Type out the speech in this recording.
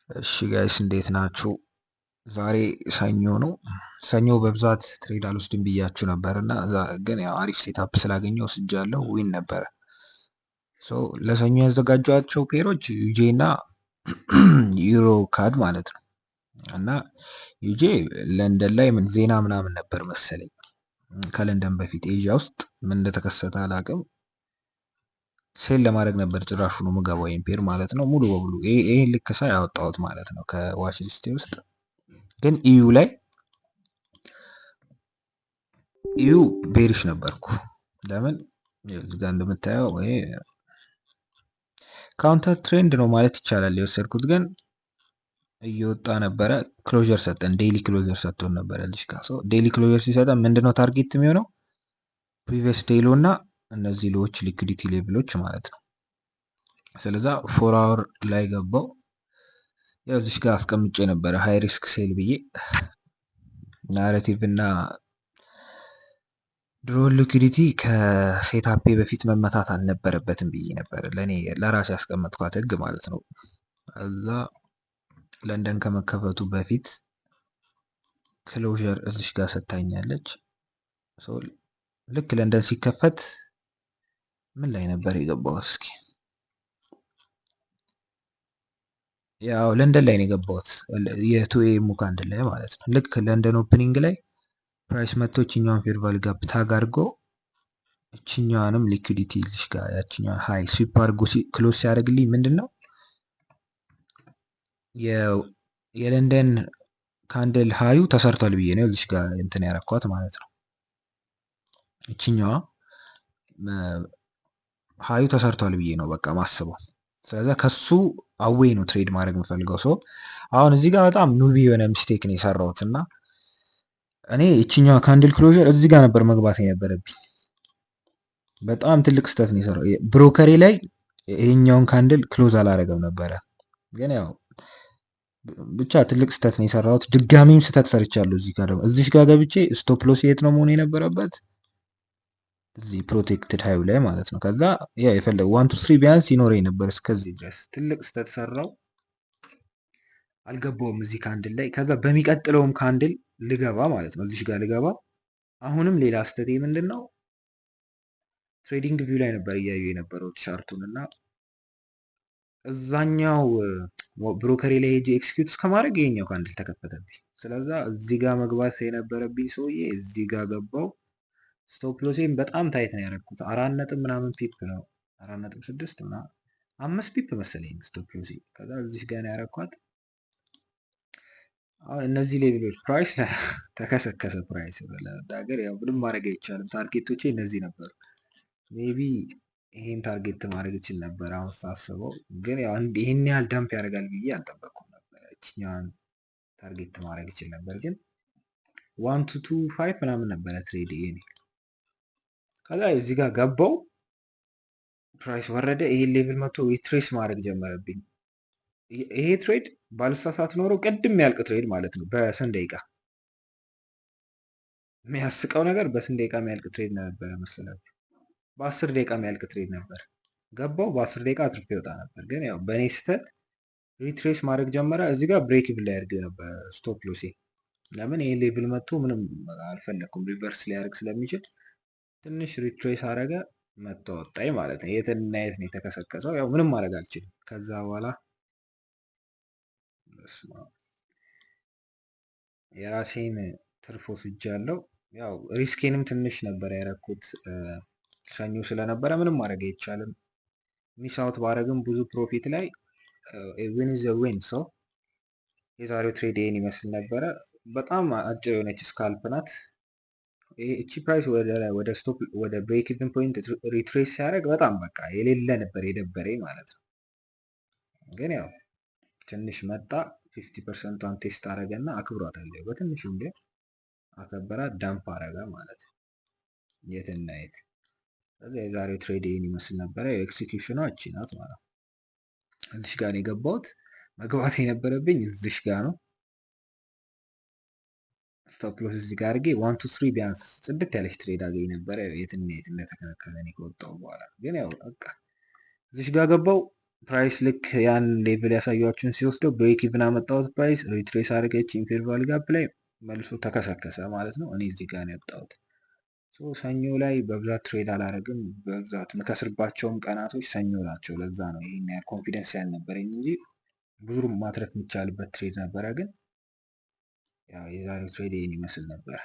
እሺ ጋይስ እንዴት ናችሁ? ዛሬ ሰኞ ነው። ሰኞ በብዛት ትሬድ አልወስድም ብያችሁ ነበር እና ግን ያው አሪፍ ሴታፕ ስላገኘው ወስጃለሁ። ዊን ነበረ። ሶ ለሰኞ ያዘጋጇቸው ፔሮች ዩጄ እና ዩሮ ካድ ማለት ነው። እና ዩጄ ለንደን ላይ ምን ዜና ምናምን ነበር መሰለኝ ከለንደን በፊት ኤዥያ ውስጥ ምን እንደተከሰተ አላቅም። ሴል ለማድረግ ነበር ጭራሹ ነው ምገባው ኢምፔር ማለት ነው። ሙሉ በሙሉ ይሄን ልክ ሳይ ያወጣሁት ማለት ነው ከዋች ሊስቴ ውስጥ። ግን ኢዩ ላይ ኢዩ ቤሪሽ ነበርኩ። ለምን እዚህ ጋር እንደምታየው ይሄ ካውንተር ትሬንድ ነው ማለት ይቻላል የወሰድኩት። ግን እየወጣ ነበረ። ክሎዥር ሰጠን፣ ዴይሊ ክሎዥር ሰጥቶን ነበረ ልጅ ጋር። ሶ ዴይሊ ክሎዥር ሲሰጠን ምንድነው ታርጌት የሚሆነው ፕሪቪየስ ዴይሎ እና እነዚህ ሎዎች ሊኩዲቲ ሌቭሎች ማለት ነው። ስለዛ 4 አወር ላይ ገባው። ያው እዚህ ጋር አስቀምጬ ነበረ ሃይ ሪስክ ሴል ብዬ ናሬቲቭ እና ድሮ ሊኩዲቲ ከሴታፔ በፊት መመታት አልነበረበትም ብዬ ነበር ለእኔ ለራሴ ያስቀመጥኳት ህግ ማለት ነው። እዛ ለንደን ከመከፈቱ በፊት ክሎዥር እዚሽ ጋር ሰታኛለች። ልክ ለንደን ሲከፈት ምን ላይ ነበር የገባሁት? እስኪ ያው ለንደን ላይ ነው የገባሁት የቱኤ ሙካንድ ላይ ማለት ነው። ልክ ለንደን ኦፕኒንግ ላይ ፕራይስ መጥቶ እችኛዋን ፌር ቫልዩ ጋፕ ታግ አድርጎ እችኛዋንም ሊኩዲቲ እዚሽ ጋር ያችኛዋ ሃይ ስዊፕ አድርጎ ክሎዝ ሲያደርግልኝ ምንድን ነው የለንደን ካንድል ሃዩ ተሰርቷል ብዬ ነው እዚሽ ጋር እንትን ያረኳት ማለት ነው። እችኛዋ ሃዩ ተሰርቷል ብዬ ነው በቃ ማስበው። ስለዚህ ከሱ አዌይ ነው ትሬድ ማድረግ የምፈልገው ሰው። አሁን እዚህ ጋር በጣም ኑቢ የሆነ ሚስቴክ ነው የሰራሁት እና እኔ እችኛዋ ካንድል ክሎዥር እዚህ ጋር ነበር መግባት የነበረብኝ። በጣም ትልቅ ስህተት ነው የሰራው። ብሮከሬ ላይ ይሄኛውን ካንድል ክሎዝ አላረገም ነበረ። ግን ያው ብቻ ትልቅ ስህተት ነው የሰራሁት። ድጋሚም ስህተት ሰርቻለሁ። እዚህ ጋር ደግሞ እዚሽ ጋር ገብቼ ስቶፕ ሎስ የት ነው መሆን የነበረበት? እዚህ ፕሮቴክትድ ሃዩ ላይ ማለት ነው። ከዛ ያው የፈለገ 1 2 3 ቢያንስ ይኖረኝ ነበር እስከዚህ ድረስ። ትልቅ ስህተት ሰራው። አልገባውም እዚህ ካንድል ላይ። ከዛ በሚቀጥለውም ካንድል ልገባ ማለት ነው እዚሽ ጋር ልገባ። አሁንም ሌላ ስህተቴ ምንድን ነው? ትሬዲንግ ቪው ላይ ነበር እያዩ የነበረው ቻርቱን እና እዛኛው ብሮከሪ ላይ ሄጄ ኤክስኪዩት እስከማድረግ ይሄኛው ካንድል ተከፈተብኝ። ስለዛ እዚህ ጋር መግባት የነበረብኝ ሰውዬ እዚህ ጋር ገባው። ስቶፕ ሎሴን በጣም ታይት ነው ያደረኩት። 4 ምናምን ፒፕ ነው 4.6 ምናምን 5 ፒፕ መሰለኝ ስቶፕ ሎሴ። ከዛ እዚህ ጋር ነው ያረኳት። አሁን እነዚህ ሌቭሎች ፕራይስ ተከሰከሰ። ፕራይስ ለመናገር ያው ምንም ማድረግ አይቻልም። ታርጌቶቼ እነዚህ ነበሩ። ሜቢ ይሄን ታርጌት ማድረግ ይችል ነበር አሁን ሳስበው። ግን ያው ይሄን ያህል ዳምፕ ያደርጋል ብዬ አልጠበቅኩም ነበር። እችኛዋን ታርጌት ማድረግ ይችል ነበር። ግን 1 2 5 ምናምን ነበረ ትሬድ ይሄ። ከዛ እዚህ ጋር ገባው፣ ፕራይስ ወረደ። ይሄን ሌቭል መጥቶ ሪትሬስ ማድረግ ጀመረብኝ። ይሄ ትሬድ ባልሳሳት ኖሮ ቅድም ያልቅ ትሬድ ማለት ነው በስንት ደቂቃ። የሚያስቀው ነገር በስንት ደቂቃ የሚያልቅ ትሬድ ነበረ መሰላችሁ? በ10 ደቂቃ የሚያልቅ ትሬድ ነበር። ገባው በ10 ደቂቃ አትርፎ ይወጣ ነበር። ግን ያው በእኔ ስህተት ሪትሬስ ማድረግ ጀመረ። እዚህ ጋር ብሬክ ኢቭን ላይ ያድርግ ነበር ስቶፕ ሎሴ። ለምን ይሄ ሌቭል መጥቶ ምንም አልፈለኩም ሪቨርስ ሊያደርግ ስለሚችል ትንሽ ሪትሬስ አረገ፣ መጥቶ ወጣኝ ማለት ነው። የትና የት ነው የተከሰከሰው? ያው ምንም ማድረግ አልችልም። ከዛ በኋላ የራሴን ትርፍ ወስጃለሁ። ያው ሪስኬንም ትንሽ ነበር ያረኩት ሰኞ ስለነበረ ምንም ማድረግ አይቻልም። ሚስ አውት ባረግም ብዙ ፕሮፊት ላይ ዊን ዘ ዊን። ሰው የዛሬው ትሬድ ይሄን ይመስል ነበረ። በጣም አጭር የሆነች ስካልፕ ናት። እቺ ፕራይስ ወደ ስቶፕ ወደ ብሬክ ኢቭን ፖይንት ሪትሬስ ሲያደርግ በጣም በቃ የሌለ ነበር የደበረኝ ማለት ነው። ግን ያው ትንሽ መጣ 50%ን ቴስት አረገና አክብሯታል። በትንሹ እንደ አከበራት ዳምፕ አረገ ማለት ነው። የትና የት። ስለዚህ የዛሬው ትሬድ ይሄን ይመስል ነበረ። ኤክሲኪዩሽኗ እቺ ናት ማለት ነው። እዚሽ ጋር ነው የገባሁት። መግባት የነበረብኝ እዚሽ ጋር ነው። ስቶፕ ሎስ እዚህ ጋር አድርጌ 1 2 3 ቢያንስ ጽድት ያለች ትሬድ አገኝ ነበረ። የትና የት እንደተከለከለ ነው ከወጣው በኋላ። ግን ያው በቃ እዚሽ ጋር ገባው። ፕራይስ ልክ ያን ሌቭል ያሳያችሁን ሲወስደው ብሬክ ኢቭን አመጣሁት ፕራይስ ሪትሬስ አድርገች ኢንፌር ቫሊ ጋፕ ላይ መልሶ ተከሰከሰ ማለት ነው። እኔ እዚህ ጋር ነው ያወጣሁት። ሰኞ ላይ በብዛት ትሬድ አላደርግም። በብዛት የምከስርባቸውም ቀናቶች ሰኞ ናቸው። ለዛ ነው ይሄን ያህል ኮንፊደንስ ያልነበረኝ እንጂ ብዙ ማትረፍ የሚቻልበት ትሬድ ነበረ። ግን ያው የዛሬው ትሬድ ይህን ይመስል ነበር።